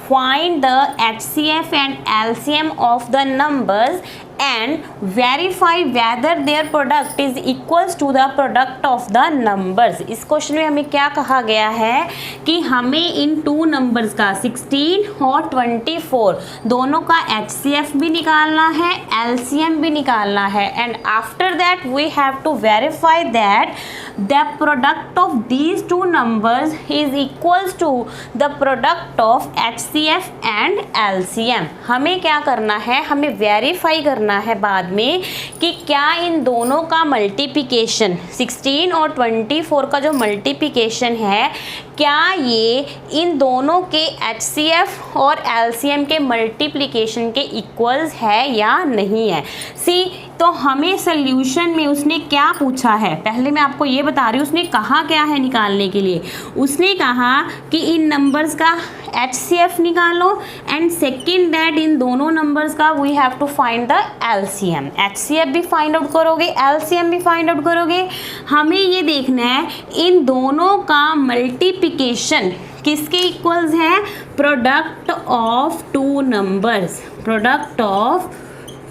find the HCF and LCM of the numbers and verify whether their product is equals to the product of the numbers। इस question में हमें क्या कहा गया है कि हमें इन टू नंबर्स का 16 और 24 दोनों का HCF भी निकालना है, LCM भी निकालना है, and after that we have to verify that the product of these two numbers is equals to the product of HCF and LCM। हमें क्या करना है, हमें वेरीफाई करना है बाद में कि क्या इन दोनों का मल्टीप्लिकेशन 16 और 24 का जो मल्टीप्लिकेशन है, क्या ये इन दोनों के HCF और LCM के मल्टीप्लिकेशन के इक्वल्स है या नहीं है। सी, तो हमें सोल्यूशन में उसने क्या पूछा है, पहले मैं आपको ये बता रही हूँ उसने कहा क्या है निकालने के लिए। उसने कहा कि इन नंबर्स का HCF निकालो एंड सेकेंड दैट इन दोनों नंबर्स का we have to find the LCM। HCF भी फाइंड आउट करोगे, LCM भी फाइंड आउट करोगे। हमें ये देखना है इन दोनों का मल्टीप्लिकेशन किसके इक्वल्स है, product of two numbers, product of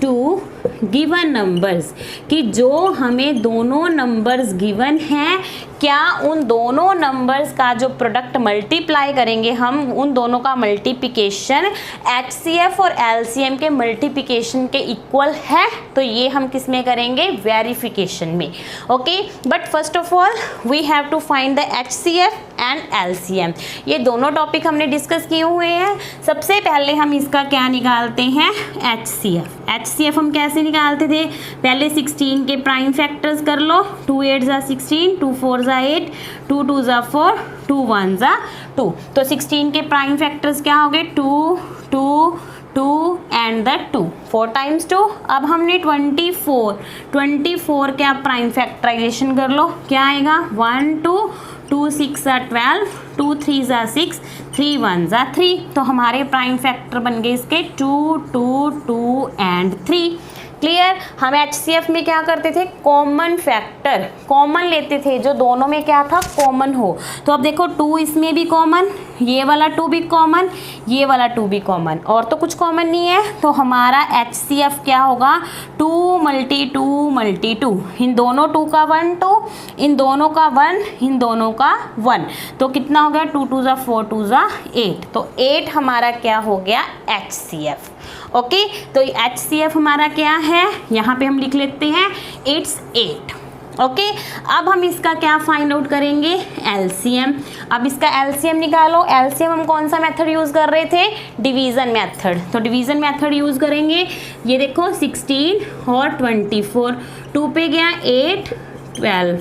two given numbers, कि जो हमें दोनों नंबर्स गिवन हैं क्या उन दोनों नंबर्स का जो प्रोडक्ट मल्टीप्लाई करेंगे हम, उन दोनों का मल्टीप्लिकेशन HCF और LCM के मल्टीप्लिकेशन के इक्वल है। तो ये हम किस में करेंगे, वेरिफिकेशन में। Okay, but first of all we have to find the HCF and LCM। ये दोनों टॉपिक हमने डिस्कस किए हुए हैं। सबसे पहले हम इसका क्या निकालते हैं, HCF। HCF हम कैसे निकालते थे, पहले 16 के प्राइम फैक्टर्स कर लो, 2 8 ज़ा 16, 2 4 ज़ा 8, 2 2 ज़ा 4, 2 1 ज़ा 2। तो 16 के प्राइम फैक्टर्स क्या हो गए, 2 2 2 एंड द 2, 4 टाइम्स 2। अब हमने 24 के आप प्राइम फैक्टराइजेशन कर लो, क्या आएगा, 1 2 2 6 ज़ा 12, 2 3 ज़ा 6, 3 1 ज़ा 3। तो हमारे प्राइम फैक्टर बन गए इसके 2 2 2 एंड 3। क्लियर। हम HCF में क्या करते थे, कॉमन फैक्टर कॉमन लेते थे, जो दोनों में क्या था, कॉमन हो। तो अब देखो 2 इसमें भी कॉमन, ये वाला 2 भी कॉमन, ये वाला 2 भी कॉमन, और तो कुछ कॉमन नहीं है। तो हमारा HCF क्या होगा, 2 × 2 × 2, इन दोनों 2 का 1 2, इन दोनों का 1, इन दोनों का 1। तो कितना हो गया, 2 2 ज़ा 4, 2 ज़ा 8। तो 8 हमारा क्या हो गया, HCF। ओके, तो HCF हमारा क्या है, यहाँ पे हम लिख लेते हैं, इट्स 8। ओके, अब हम इसका क्या फाइंड आउट करेंगे, LCM। अब इसका LCM निकालो। LCM हम कौन सा मेथड यूज़ कर रहे थे, डिवीज़न मेथड। तो डिवीज़न मेथड यूज़ करेंगे। ये देखो 16 और 24, 2 पे गया 8 12,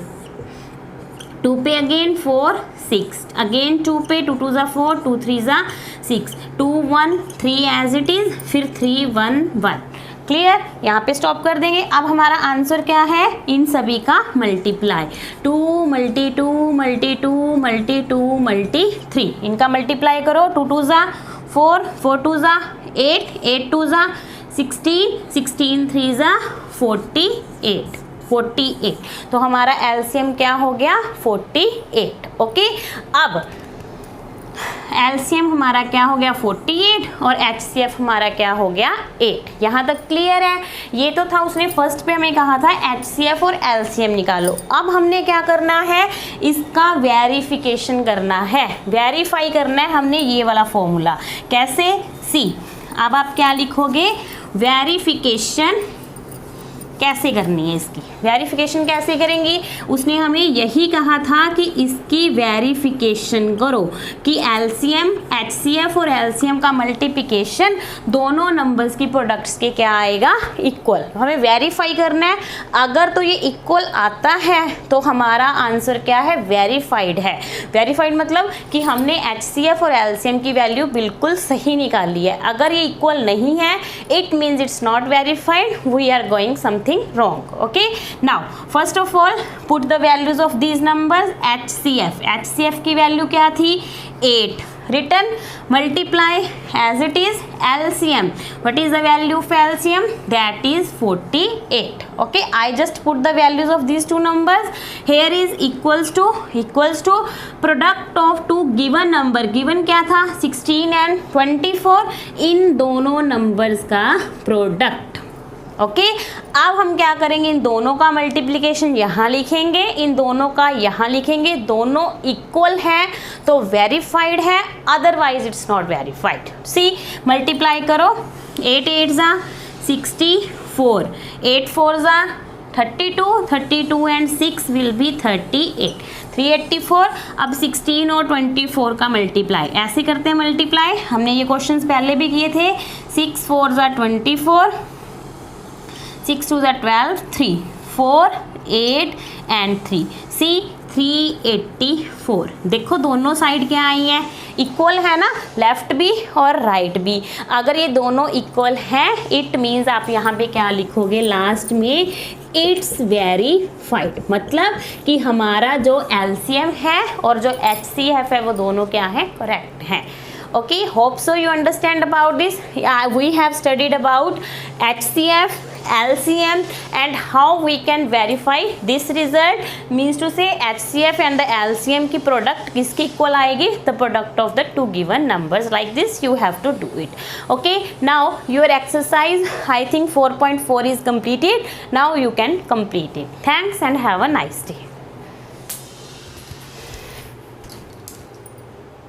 2 पे अगेन 4 6, अगेन 2 पे 2 2 ज़ा 4, 2 3 ज़ा 6, 2 1 3 एज इट इज़, फिर 3 1 1। क्लियर, यहाँ पे स्टॉप कर देंगे। अब हमारा आंसर क्या है, इन सभी का मल्टीप्लाई, 2 × 2 × 2 × 2 × 3, इनका मल्टीप्लाई करो। 2 2 ज़ा 4, 4 2 ज़ा 8, 8 2 ज़ा 16, 16 3 ज़ा 48, 48। तो हमारा LCM क्या हो गया, 48। ओके, अब LCM हमारा क्या हो गया, 48, और HCF हमारा क्या हो गया, 8। यहाँ तक क्लियर है। ये तो था, उसने फर्स्ट पे हमें कहा था HCF और LCM निकालो। अब हमने क्या करना है, इसका वेरिफिकेशन करना है, वेरीफाई करना है हमने ये वाला फॉर्मूला। कैसे, सी, अब आप क्या लिखोगे, वेरिफिकेशन कैसे करनी है, इसकी वेरिफिकेशन कैसे करेंगी। उसने हमें यही कहा था कि इसकी वेरिफिकेशन करो कि LCM, HCF और LCM का मल्टीप्लिकेशन दोनों नंबर्स की प्रोडक्ट्स के क्या आएगा, इक्वल। हमें वेरीफाई करना है। अगर तो ये इक्वल आता है तो हमारा आंसर क्या है, वेरीफाइड है। वेरीफाइड मतलब कि हमने HCF और LCM की वैल्यू बिल्कुल सही निकाली है। अगर ये इक्वल नहीं है, it means it's not verified, we are going something wrong. Okay, now first of all put the values of these numbers. HCF की वैल्यू क्या थी, 8। written. Multiply as it is LCM. What is the value of LCM? That is 48. Okay, I just put the values of these two numbers. Here is equals to product of two given number. Given क्या था? 16 and 24. इन दोनों numbers का product. Okay अब हम क्या करेंगे, इन दोनों का मल्टीप्लिकेशन यहाँ लिखेंगे, इन दोनों का यहाँ लिखेंगे, दोनों इक्वल है तो वेरीफाइड है, otherwise it's not verified. See multiply करो, 8 8 ज़ा 64, 8 4 ज़ा 32, 32 एंड 6 विल बी 38, 384. अब 16 और 24 का मल्टीप्लाई ऐसे करते हैं मल्टीप्लाई. हमने ये क्वेश्चंस पहले भी किए थे. 6 4 ज़ा 24, 6 2 12, 3 4 8 एंड 3. सी 384. देखो दोनों साइड क्या आई हैं, इक्वल है ना, लेफ्ट भी और राइट भी. अगर ये दोनों इक्वल हैं इट मीन्स आप यहाँ पे क्या लिखोगे लास्ट में, इट्स वेरीफाइड. मतलब कि हमारा जो एलसीएम है और जो एचसीएफ है वो दोनों क्या है, करेक्ट हैं. Okay, hope so you understand about this. We have studied about HCF, LCM and how we can verify this result. Means to say HCF and the LCM की product किसकी equal आएगी, the product of the two given numbers. Like this you have to do it. Okay, now your exercise I think 4.4 is completed. Now you can complete it. Thanks and have a nice day.